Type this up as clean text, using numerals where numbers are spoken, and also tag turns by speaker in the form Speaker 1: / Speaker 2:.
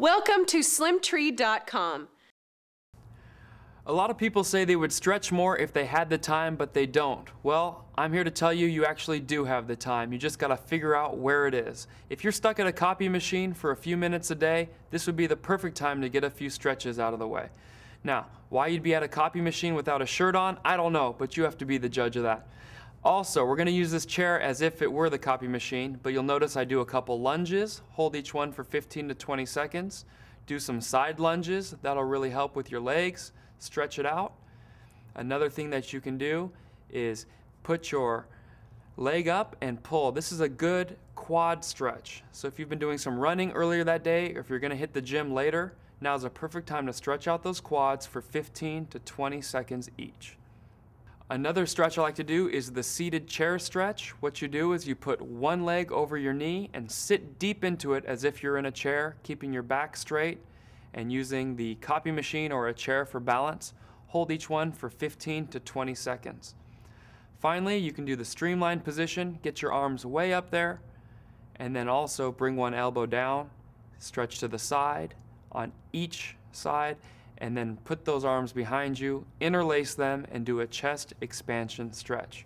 Speaker 1: Welcome to slimtree.com.
Speaker 2: A lot of people say they would stretch more if they had the time, but they don't. Well, I'm here to tell you you actually do have the time. You just gotta figure out where it is. If you're stuck at a copy machine for a few minutes a day, this would be the perfect time to get a few stretches out of the way. Now, why you'd be at a copy machine without a shirt on, I don't know, but you have to be the judge of that. Also, we're gonna use this chair as if it were the copy machine, but you'll notice I do a couple lunges, hold each one for 15 to 20 seconds, do some side lunges, that'll really help with your legs, stretch it out. Another thing that you can do is put your leg up and pull. This is a good quad stretch. So if you've been doing some running earlier that day, or if you're gonna hit the gym later, now's a perfect time to stretch out those quads for 15 to 20 seconds each. Another stretch I like to do is the seated chair stretch. What you do is you put one leg over your knee and sit deep into it as if you're in a chair, keeping your back straight and using the copy machine or a chair for balance. Hold each one for 15 to 20 seconds. Finally, you can do the streamlined position, get your arms way up there, and then also bring one elbow down, stretch to the side on each side, and then put those arms behind you, interlace them, and do a chest expansion stretch.